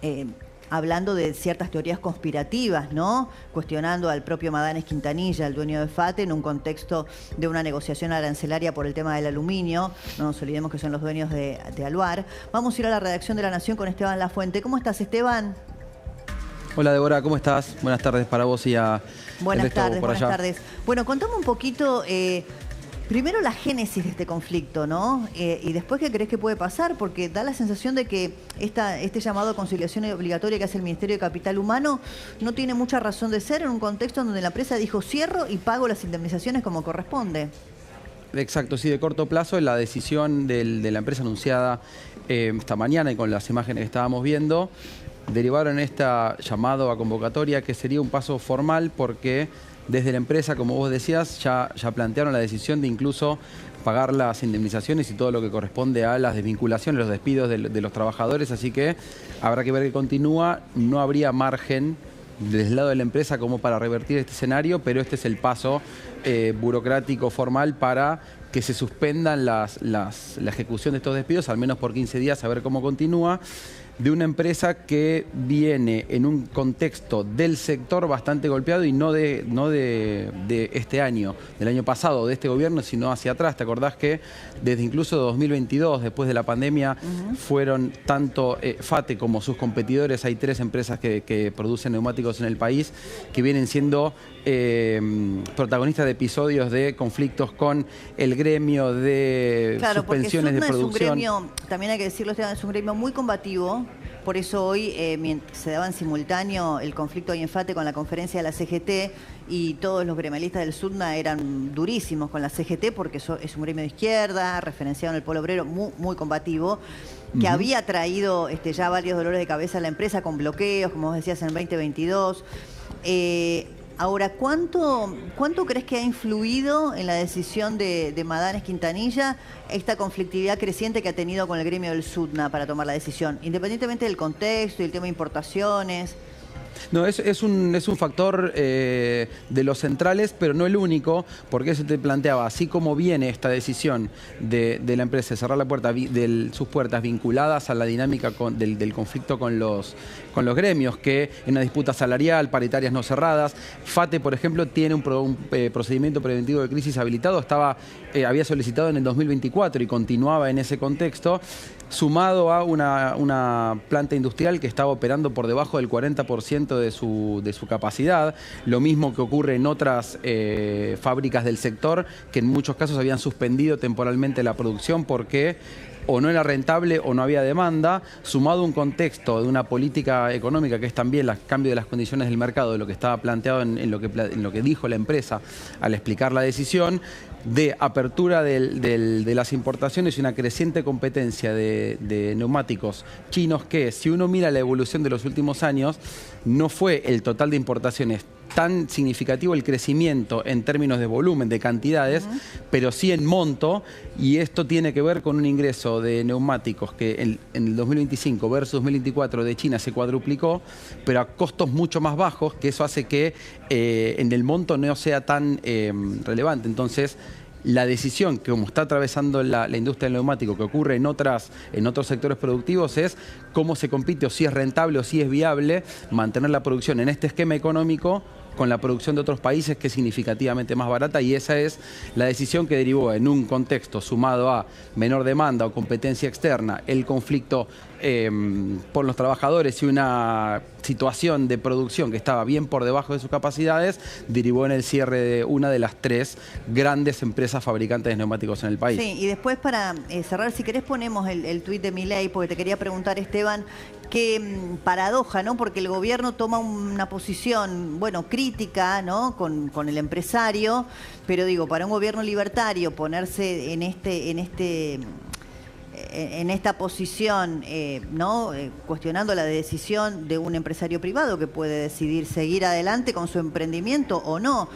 eh, hablando de ciertas teorías conspirativas, ¿no? Cuestionando al propio Madanes Quintanilla, el dueño de FATE, en un contexto de una negociación arancelaria por el tema del aluminio. No nos olvidemos que son los dueños de Aluar. Vamos a ir a la redacción de La Nación con Esteban Lafuente. ¿Cómo estás, Esteban? Hola, Débora, ¿cómo estás? Buenas tardes para vos y a Buenas tardes. Bueno, contame un poquito, primero la génesis de este conflicto, ¿no? Y después, ¿qué crees que puede pasar? Porque da la sensación de que este llamado a conciliación obligatoria que hace el Ministerio de Capital Humano no tiene mucha razón de ser en un contexto donde la empresa dijo cierro y pago las indemnizaciones como corresponde. Exacto, sí, de corto plazo, la decisión de la empresa anunciada esta mañana y con las imágenes que estábamos viendo, derivaron este llamado a convocatoria que sería un paso formal porque desde la empresa, como vos decías, ya plantearon la decisión de incluso pagar las indemnizaciones y todo lo que corresponde a las desvinculaciones, los despidos de los trabajadores, así que habrá que ver que continúa, no habría margen desde el lado de la empresa como para revertir este escenario, pero este es el paso burocrático formal para que se suspendan la ejecución de estos despidos, al menos por 15 días, a ver cómo continúa, de una empresa que viene en un contexto del sector bastante golpeado y no de este año, del año pasado, de este gobierno, sino hacia atrás. ¿Te acordás que desde incluso 2022, después de la pandemia, fueron tanto FATE como sus competidores, hay 3 empresas que producen neumáticos en el país, que vienen siendo protagonistas de episodios de conflictos con el gremio, de suspensiones de producción? Es un gremio, también hay que decirlo, Esteban, es un gremio muy combativo. Por eso hoy se daba en simultáneo el conflicto ahí en FATE con la conferencia de la CGT y todos los gremialistas del Sudna eran durísimos con la CGT porque es un gremio de izquierda, referenciado en el polo obrero, muy combativo, que había traído ya varios dolores de cabeza a la empresa con bloqueos, como vos decías, en el 2022. Ahora, ¿cuánto crees que ha influido en la decisión de Madanes Quintanilla esta conflictividad creciente que ha tenido con el gremio del Sudna para tomar la decisión? Independientemente del contexto y el tema de importaciones. No, es un factor de los centrales, pero no el único, porque eso te planteaba, así como viene esta decisión de la empresa de cerrar la puerta sus puertas vinculadas a la dinámica del conflicto con los gremios, que en una disputa salarial, paritarias no cerradas. FATE, por ejemplo, tiene un procedimiento preventivo de crisis habilitado, había solicitado en el 2024 y continuaba en ese contexto, sumado a una planta industrial que estaba operando por debajo del 40% de su capacidad, lo mismo que ocurre en otras fábricas del sector, que en muchos casos habían suspendido temporalmente la producción porque o no era rentable o no había demanda, sumado a un contexto de una política económica que es también el cambio de las condiciones del mercado, de lo que estaba planteado en lo que dijo la empresa al explicar la decisión, de apertura de las importaciones y una creciente competencia de neumáticos chinos que, si uno mira la evolución de los últimos años, no fue el total de importaciones tan significativo el crecimiento en términos de volumen, de cantidades, pero sí en monto, y esto tiene que ver con un ingreso de neumáticos que en el 2025 versus 2024 de China se cuadruplicó, pero a costos mucho más bajos, que eso hace que en el monto no sea tan relevante. Entonces, la decisión que como está atravesando la industria del neumático, que ocurre en otros sectores productivos, es cómo se compite o si es rentable o si es viable mantener la producción en este esquema económico con la producción de otros países, que es significativamente más barata, y esa es la decisión que derivó en un contexto sumado a menor demanda o competencia externa, el conflicto por los trabajadores y una situación de producción que estaba bien por debajo de sus capacidades, derivó en el cierre de una de las 3 grandes empresas fabricantes de neumáticos en el país. Sí, y después para cerrar, si querés ponemos el tuit de Milei, porque te quería preguntar, Esteban, qué paradoja, ¿no? Porque el gobierno toma una posición, bueno, crítica, ¿no? Con el empresario, pero digo, para un gobierno libertario ponerse en esta posición, ¿no? Cuestionando la decisión de un empresario privado que puede decidir seguir adelante con su emprendimiento o no.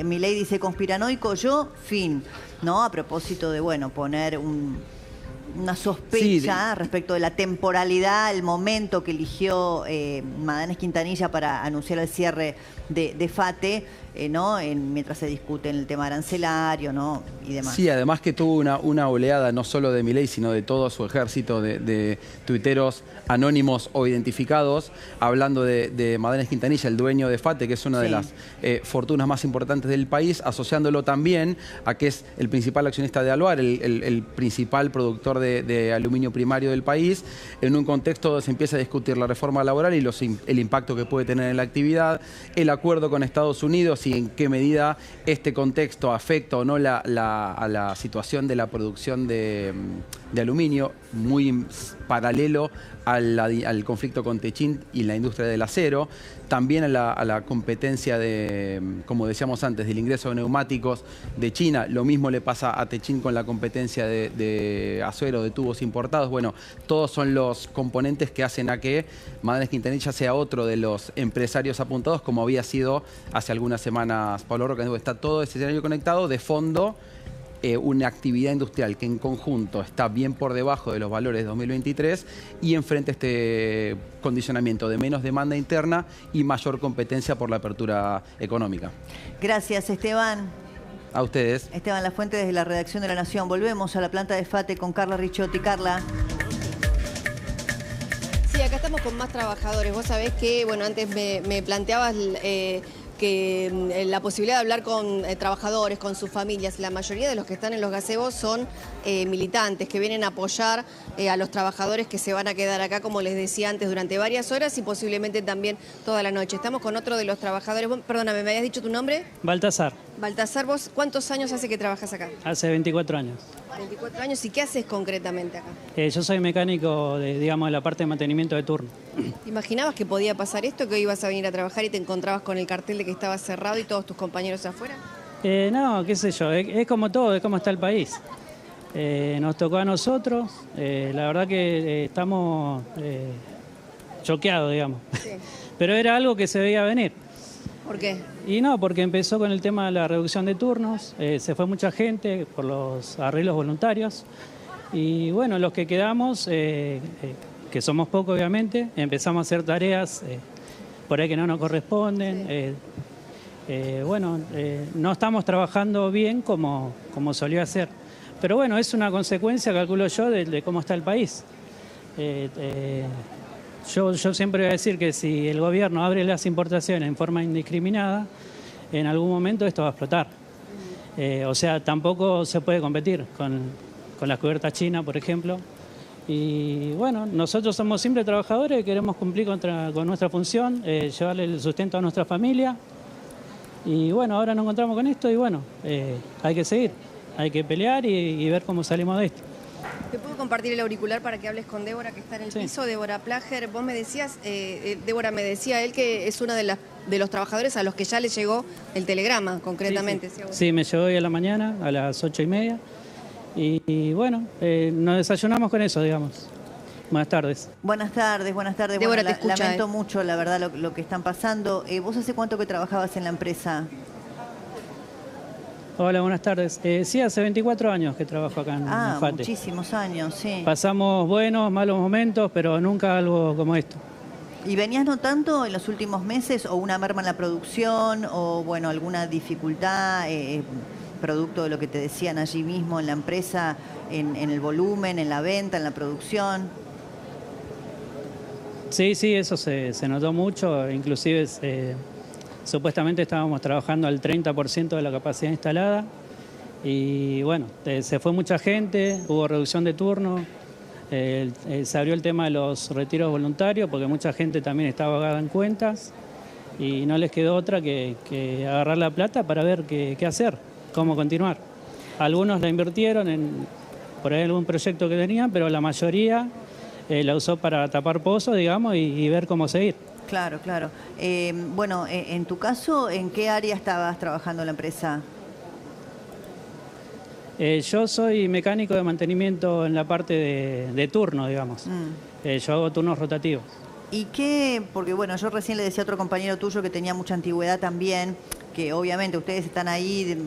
Milei dice conspiranoico yo, fin, ¿no? A propósito de, bueno, poner una sospecha respecto de la temporalidad, el momento que eligió Magallanes Quintanilla para anunciar el cierre de FATE, ¿no? Mientras se discute el tema arancelario, ¿no? Y demás. Sí, además que tuvo una oleada no solo de Milei, sino de todo su ejército de tuiteros anónimos o identificados, hablando de Magallanes Quintanilla, el dueño de FATE, que es una de las fortunas más importantes del país, asociándolo también a que es el principal accionista de Alvar, el principal productor de aluminio primario del país, en un contexto donde se empieza a discutir la reforma laboral y el impacto que puede tener en la actividad, el acuerdo con Estados Unidos y en qué medida este contexto afecta o no a la situación de la producción de aluminio, muy paralelo al conflicto con Techint y la industria del acero, también a la competencia como decíamos antes, del ingreso de neumáticos de China. Lo mismo le pasa a Techint con la competencia de acero, de tubos importados. Bueno, todos son los componentes que hacen a que Magallanes Quintanilla sea otro de los empresarios apuntados, como había sido hace algunas semanas Pablo Roca. Está todo ese escenario conectado. De fondo, una actividad industrial que en conjunto está bien por debajo de los valores de 2023 y enfrente este condicionamiento de menos demanda interna y mayor competencia por la apertura económica. Gracias, Esteban. A ustedes. Esteban Lafuente desde la redacción de La Nación. Volvemos a la planta de FATE con Carla Ricciotti. Carla. Sí, acá estamos con más trabajadores. Vos sabés que, bueno, antes me planteabas que la posibilidad de hablar con trabajadores, con sus familias. La mayoría de los que están en los gazebos son militantes que vienen a apoyar a los trabajadores que se van a quedar acá, como les decía antes, durante varias horas y posiblemente también toda la noche. Estamos con otro de los trabajadores. Perdóname, ¿me habías dicho tu nombre? Baltasar. Baltasar, ¿vos cuántos años hace que trabajas acá? Hace 24 años. 24 años. ¿Y qué haces concretamente acá? Yo soy mecánico de la parte de mantenimiento de turno. ¿Te imaginabas que podía pasar esto, que hoy ibas a venir a trabajar y te encontrabas con el cartel de que estaba cerrado y todos tus compañeros afuera? No, qué sé yo, es como todo, es como está el país. Nos tocó a nosotros, la verdad que estamos choqueados, digamos. Sí. Pero era algo que se veía venir. ¿Por qué? Y no, porque empezó con el tema de la reducción de turnos, se fue mucha gente por los arreglos voluntarios y bueno, los que quedamos, que somos pocos obviamente, empezamos a hacer tareas por ahí que no nos corresponden. Sí. No estamos trabajando bien como solía ser. Pero bueno, es una consecuencia, calculo yo, de cómo está el país. Yo siempre voy a decir que si el gobierno abre las importaciones en forma indiscriminada, en algún momento esto va a explotar. O sea, tampoco se puede competir con las cubiertas chinas, por ejemplo. Y bueno, nosotros somos simples trabajadores, queremos cumplir con nuestra función, llevarle el sustento a nuestra familia. Y bueno, ahora nos encontramos con esto y bueno, hay que seguir, hay que pelear y ver cómo salimos de esto. ¿Te puedo compartir el auricular para que hables con Débora, que está en el piso? Débora Plager, vos me decías, Débora me decía él que es uno de los trabajadores a los que ya le llegó el telegrama, concretamente. Sí, me llegó hoy a la mañana, a las 8:30, y bueno, nos desayunamos con eso, digamos. Buenas tardes. Buenas tardes, buenas tardes. Débora, bueno, te escucha, lamento mucho, la verdad, lo que están pasando. ¿Vos hace cuánto que trabajabas en la empresa? Hola, buenas tardes. Sí, hace 24 años que trabajo acá en FATE. Muchísimos años, sí. Pasamos buenos, malos momentos, pero nunca algo como esto. ¿Y venías notando en los últimos meses o una merma en la producción o, bueno, alguna dificultad producto de lo que te decían allí mismo en la empresa, en el volumen, en la venta, en la producción? Sí, eso se notó mucho, inclusive supuestamente estábamos trabajando al 30% de la capacidad instalada y bueno, se fue mucha gente, hubo reducción de turno, se abrió el tema de los retiros voluntarios porque mucha gente también estaba pagada en cuentas y no les quedó otra que agarrar la plata para ver qué hacer, cómo continuar. Algunos la invirtieron por ahí algún proyecto que tenían, pero la mayoría la usó para tapar pozos, digamos, y ver cómo seguir. Claro, claro. Bueno, en tu caso, ¿en qué área estabas trabajando en la empresa? Yo soy mecánico de mantenimiento en la parte de turno, digamos. Yo hago turnos rotativos. ¿Y qué? Porque bueno, yo recién le decía a otro compañero tuyo que tenía mucha antigüedad también, que obviamente ustedes están ahí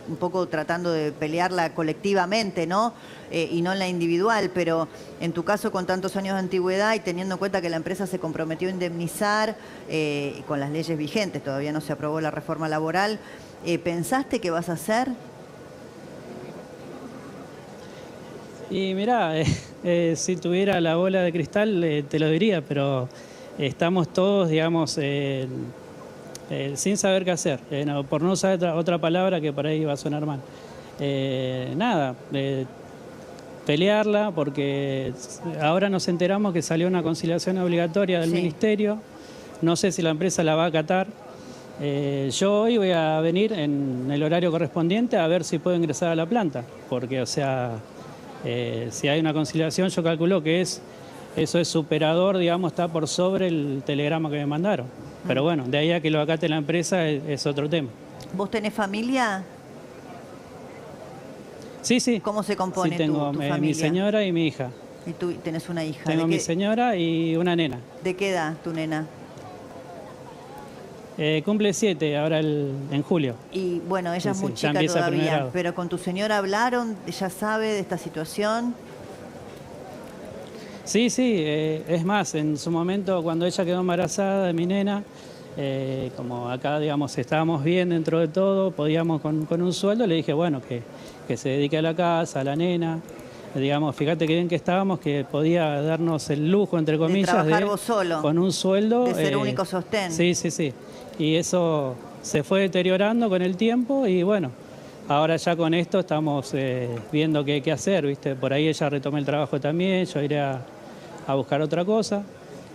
un poco tratando de pelearla colectivamente, ¿no? Y no en la individual, pero en tu caso con tantos años de antigüedad y teniendo en cuenta que la empresa se comprometió a indemnizar con las leyes vigentes, todavía no se aprobó la reforma laboral, ¿pensaste qué vas a hacer? Y mirá, si tuviera la bola de cristal te lo diría, pero estamos todos, digamos, sin saber qué hacer, no, por no usar otra palabra que por ahí va a sonar mal. Nada, pelearla, porque ahora nos enteramos que salió una conciliación obligatoria del Ministerio, no sé si la empresa la va a acatar. Yo hoy voy a venir en el horario correspondiente a ver si puedo ingresar a la planta, porque, o sea, si hay una conciliación, yo calculo que eso es superador, digamos, está por sobre el telegrama que me mandaron. Pero bueno, de ahí a que lo acate la empresa es otro tema. ¿Vos tenés familia? Sí, sí. ¿Cómo se compone sí, tengo tu familia? Mi señora y mi hija. ¿Y tú tenés una hija? Tengo mi señora y una nena. ¿De qué edad tu nena? Cumple 7 ahora en julio. Y bueno, ella es muy ya chica empieza primer todavía, grado. pero con tu señora hablaron, ella sabe de esta situación. Sí, sí, es más, en su momento cuando ella quedó embarazada de mi nena, como acá, digamos, estábamos bien dentro de todo, podíamos con un sueldo, le dije, bueno, que se dedique a la casa, a la nena. Digamos, fíjate que bien que estábamos, que podía darnos el lujo, entre comillas, de trabajar vos solo, con un sueldo. De ser único sostén. Sí, sí, sí. Y eso se fue deteriorando con el tiempo y bueno, ahora ya con esto estamos viendo qué hacer, ¿viste? Por ahí ella retomó el trabajo también, yo iré a buscar otra cosa,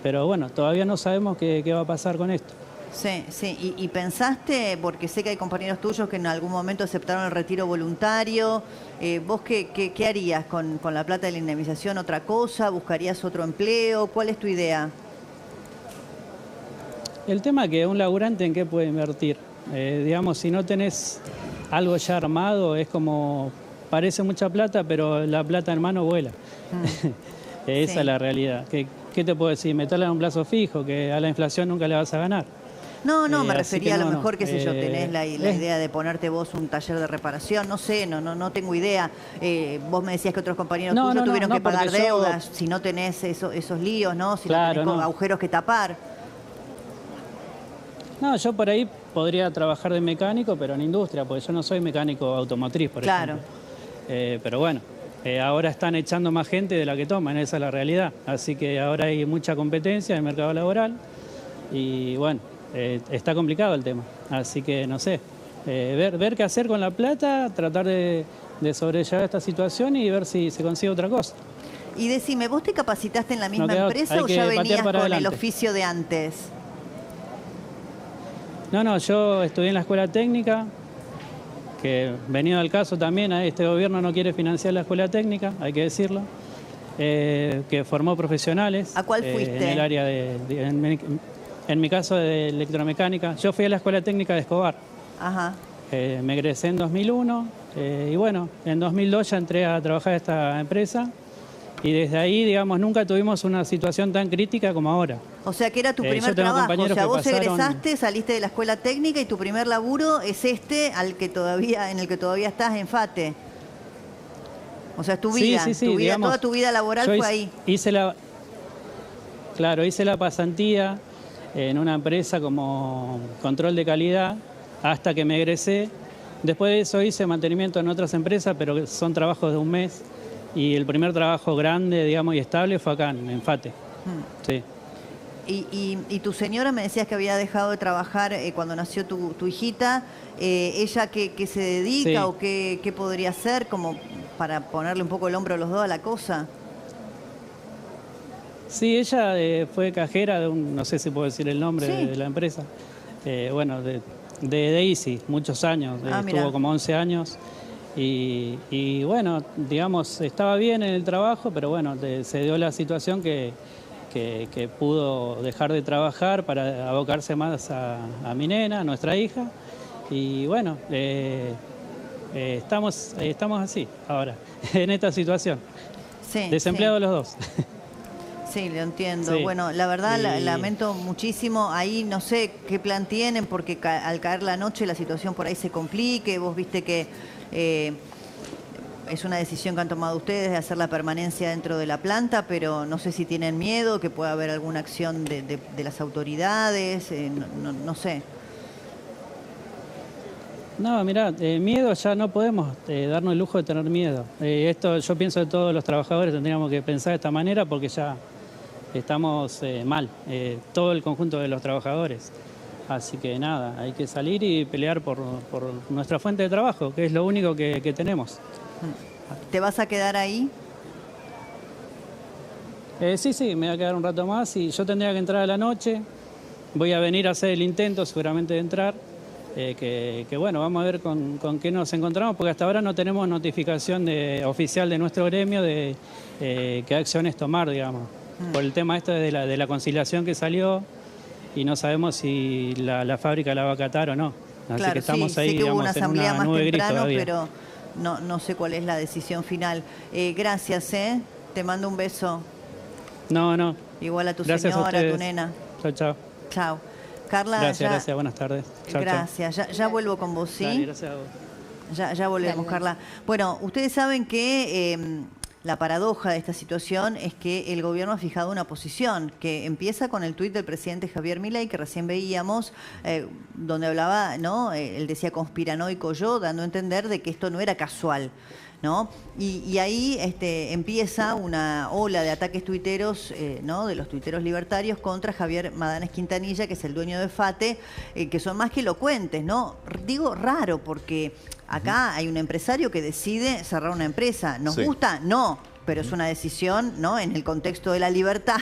pero bueno, todavía no sabemos qué va a pasar con esto. Sí, sí. ¿Y pensaste, porque sé que hay compañeros tuyos que en algún momento aceptaron el retiro voluntario, vos qué harías con la plata de la indemnización? ¿Otra cosa? ¿Buscarías otro empleo? ¿Cuál es tu idea? El tema es que un laburante en qué puede invertir. Digamos, si no tenés algo ya armado, es como, parece mucha plata, pero la plata en mano vuela. Esa es la realidad. ¿Qué te puedo decir? Meterla en un plazo fijo, que a la inflación nunca le vas a ganar. No, me refería a lo mejor, qué sé yo, tenés la idea de ponerte vos un taller de reparación, no sé, no tengo idea. Vos me decías que otros compañeros tuyos tuvieron que pagar deudas, si no tenés esos líos, ¿no? Si no tenés agujeros que tapar. No, yo por ahí podría trabajar de mecánico, pero en industria, porque yo no soy mecánico automotriz, por ejemplo. Pero bueno, ahora están echando más gente de la que toman, esa es la realidad. Así que ahora hay mucha competencia en el mercado laboral y bueno, está complicado el tema. Así que no sé, ver qué hacer con la plata, tratar de sobrellevar esta situación y ver si se consigue otra cosa. Y decime, ¿vos te capacitaste en la misma empresa o ya venías con el oficio de antes? No, yo estudié en la escuela técnica, que venido al caso también, este gobierno no quiere financiar la escuela técnica, hay que decirlo, que formó profesionales. ¿A cuál fuiste? En el área en mi caso de electromecánica. Yo fui a la escuela técnica de Escobar. Ajá. Me egresé en 2001 y bueno, en 2002 ya entré a trabajar en esta empresa. Y desde ahí, digamos, nunca tuvimos una situación tan crítica como ahora. O sea, que era tu primer trabajo. O sea, vos egresaste, saliste de la escuela técnica y tu primer laburo es en el que todavía estás, en FATE. O sea, es tu vida. Sí, Digamos, toda tu vida laboral fue ahí. Hice la pasantía en una empresa como control de calidad hasta que me egresé. Después de eso hice mantenimiento en otras empresas, pero son trabajos de un mes. Y el primer trabajo grande, digamos, y estable fue acá, en FATE. Sí. Y tu señora me decías que había dejado de trabajar cuando nació tu hijita. ¿Ella qué se dedica o qué podría hacer como para ponerle un poco el hombro a los dos a la cosa? Sí, ella fue cajera de no sé si puedo decir el nombre de la empresa. Bueno, de Easy, muchos años. Estuvo como 11 años. Y bueno, digamos, estaba bien en el trabajo, pero bueno, se dio la situación que pudo dejar de trabajar para abocarse más a mi nena, a nuestra hija. Y bueno, estamos así ahora, en esta situación. Desempleados los dos. Sí, lo entiendo. Sí. Bueno, la verdad lamento muchísimo. Ahí no sé qué plan tienen porque al caer la noche la situación por ahí se complique. Vos viste que es una decisión que han tomado ustedes de hacer la permanencia dentro de la planta, pero no sé si tienen miedo que pueda haber alguna acción de las autoridades, no sé. No, mirá, miedo ya no podemos darnos el lujo de tener miedo. Esto yo pienso que todos los trabajadores tendríamos que pensar de esta manera porque ya estamos mal, todo el conjunto de los trabajadores. Así que nada, hay que salir y pelear por nuestra fuente de trabajo, que es lo único que tenemos. ¿Te vas a quedar ahí? Sí, me voy a quedar un rato más y yo tendría que entrar a la noche. Voy a venir a hacer el intento seguramente de entrar. Que bueno, vamos a ver con qué nos encontramos, porque hasta ahora no tenemos notificación oficial de nuestro gremio de qué acciones tomar, digamos. Por el tema esto de la conciliación que salió y no sabemos si la fábrica la va a acatar o no. Así claro, que estamos ahí, sé que hubo digamos, una asamblea en una más nube gris temprano, todavía. pero no sé cuál es la decisión final. Gracias, te mando un beso. No. Igual a tu Gracias señora, a tu ustedes. nena. Chao. Chao. Carla, Gracias, buenas tardes. Chao. Gracias, ya vuelvo con vos, ¿sí? Dale, gracias a vos. Ya volvemos, Dale. Carla. Bueno, ustedes saben que la paradoja de esta situación es que el gobierno ha fijado una posición que empieza con el tuit del presidente Javier Milei, que recién veíamos, donde hablaba, ¿no? Él decía conspiranoico yo, dando a entender de que esto no era casual, ¿no? Y ahí empieza una ola de ataques tuiteros, ¿no? De los tuiteros libertarios contra Javier Madanes Quintanilla, que es el dueño de FATE, que son más que elocuentes, ¿no? Digo raro porque acá hay un empresario que decide cerrar una empresa. ¿Nos gusta? No, pero es una decisión, ¿no? En el contexto de la libertad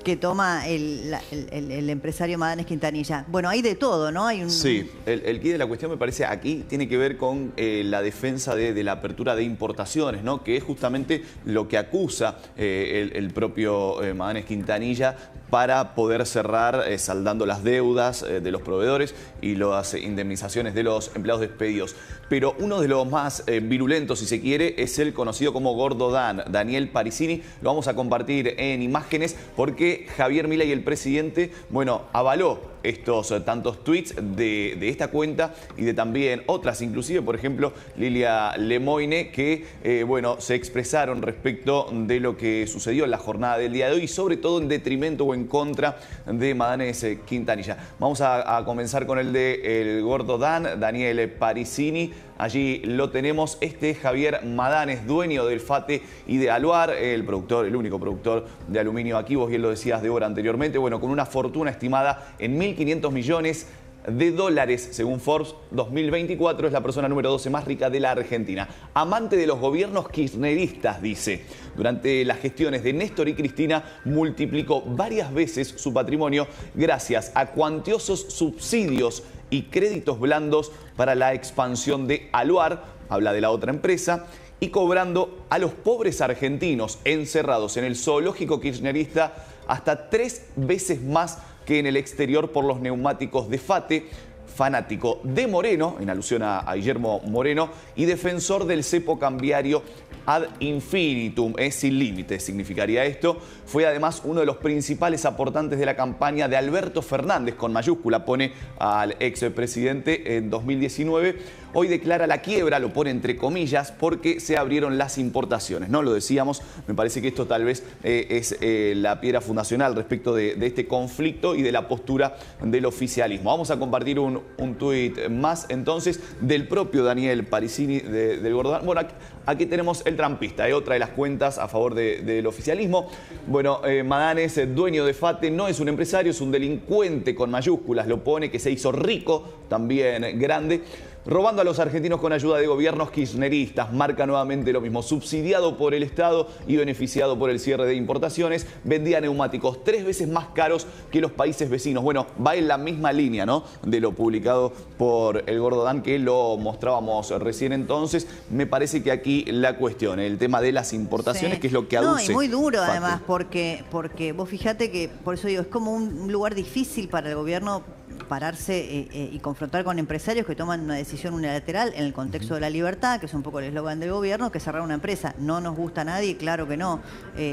que toma el empresario Madanes Quintanilla. Bueno, hay de todo, ¿no? Hay un... Sí, el quid de la cuestión me parece aquí tiene que ver con la defensa de la apertura de importaciones, ¿no? Que es justamente lo que acusa el propio Madanes Quintanilla para poder cerrar saldando las deudas de los proveedores y las indemnizaciones de los empleados despedidos. Pero uno de los más virulentos, si se quiere, es el conocido como Gordo Dan, Daniel Parisini. Lo vamos a compartir en imágenes porque Javier Milei, el presidente, bueno, avaló estos tantos tweets de esta cuenta y de también otras, inclusive, por ejemplo, Lilia Lemoine, que, bueno, se expresaron respecto de lo que sucedió en la jornada del día de hoy y sobre todo en detrimento o en contra de Madanes Quintanilla. Vamos a comenzar con el de el Gordo Dan, Daniel Parisini. Allí lo tenemos, Javier Madanes, dueño del FATE y de Aluar, el único productor de aluminio aquí, vos bien lo decías, Débora, anteriormente, bueno, con una fortuna estimada en 1.500 millones de dólares, según Forbes 2024, es la persona número 12 más rica de la Argentina. Amante de los gobiernos kirchneristas, dice. Durante las gestiones de Néstor y Cristina multiplicó varias veces su patrimonio gracias a cuantiosos subsidios y créditos blandos para la expansión de Aluar, habla de la otra empresa, y cobrando a los pobres argentinos encerrados en el zoológico kirchnerista hasta 3 veces más que en el exterior por los neumáticos de FATE, fanático de Moreno, en alusión a Guillermo Moreno, y defensor del cepo cambiario ad infinitum, es sin límites, significaría esto. Fue además uno de los principales aportantes de la campaña de Alberto Fernández, con mayúscula, pone al expresidente en 2019. Hoy declara la quiebra, lo pone entre comillas, porque se abrieron las importaciones, ¿no? Lo decíamos, me parece que esto tal vez es la piedra fundacional respecto de este conflicto y de la postura del oficialismo. Vamos a compartir un tuit más, entonces, del propio Daniel Parisini del Gordán. Bueno, aquí tenemos el trampista, otra de las cuentas a favor del oficialismo. Bueno, Madanes, dueño de FATE, no es un empresario, es un delincuente con mayúsculas, lo pone, que se hizo rico, también grande, robando a los argentinos con ayuda de gobiernos kirchneristas. Marca nuevamente lo mismo, subsidiado por el Estado y beneficiado por el cierre de importaciones, vendía neumáticos 3 veces más caros que los países vecinos. Bueno, va en la misma línea, ¿no?, de lo publicado por el Gordo Dan, que lo mostrábamos recién. Entonces, me parece que aquí la cuestión, el tema de las importaciones, que es lo que aduce. No, y muy duro FATE. además, porque vos fijate que, por eso digo, es como un lugar difícil para el gobierno pararse y confrontar con empresarios que toman una decisión unilateral en el contexto de la libertad, que es un poco el eslogan del gobierno, que cerrar una empresa. No nos gusta a nadie, claro que no.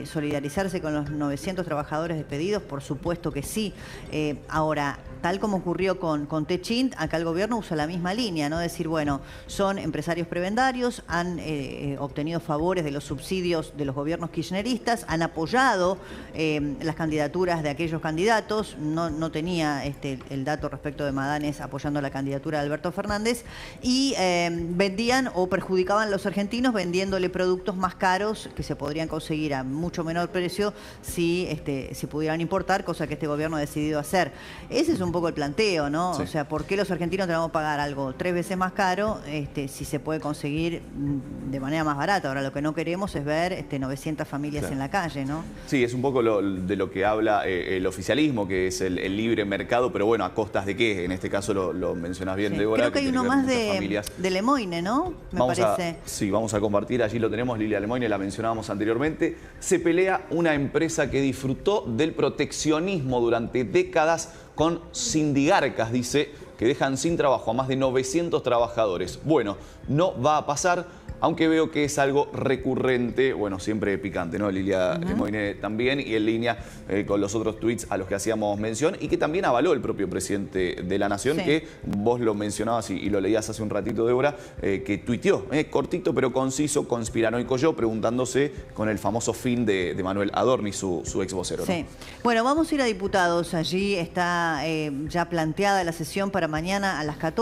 Solidarizarse con los 900 trabajadores despedidos, por supuesto que sí. Ahora, tal como ocurrió con Techint, acá el gobierno usa la misma línea, ¿no? Decir, bueno, son empresarios prebendarios, han obtenido favores de los subsidios de los gobiernos kirchneristas, han apoyado las candidaturas de aquellos candidatos, no tenía el dato respecto de Madanes apoyando la candidatura de Alberto Fernández, y vendían o perjudicaban a los argentinos vendiéndole productos más caros que se podrían conseguir a mucho menor precio si pudieran importar, cosa que este gobierno ha decidido hacer. Ese es un poco el planteo, ¿no? Sí. O sea, ¿por qué los argentinos tenemos que pagar algo 3 veces más caro si se puede conseguir de manera más barata? Ahora, lo que no queremos es ver 900 familias en la calle, ¿no? Sí, es un poco de lo que habla el oficialismo, que es el libre mercado, pero bueno, ¿a costas de qué? En este caso lo mencionás bien, Sí. Débora. Creo que hay uno más de Lemoine, ¿no? Me parece. Sí, vamos a compartir, allí lo tenemos, Lilia Lemoine, la mencionábamos anteriormente. Se pelea una empresa que disfrutó del proteccionismo durante décadas con sindigarcas, dice, que dejan sin trabajo a más de 900 trabajadores. Bueno, no va a pasar, aunque veo que es algo recurrente, bueno, siempre picante, ¿no? Lilia Lemoine también, y en línea con los otros tweets a los que hacíamos mención, y que también avaló el propio presidente de la Nación, sí, que vos lo mencionabas y lo leías hace un ratito, Débora, que tuiteó, cortito pero conciso, conspiranoico yo, preguntándose con el famoso fin de Manuel Adorni, su ex vocero, ¿no? Sí. Bueno, vamos a ir a diputados. Allí está ya planteada la sesión para mañana a las 14.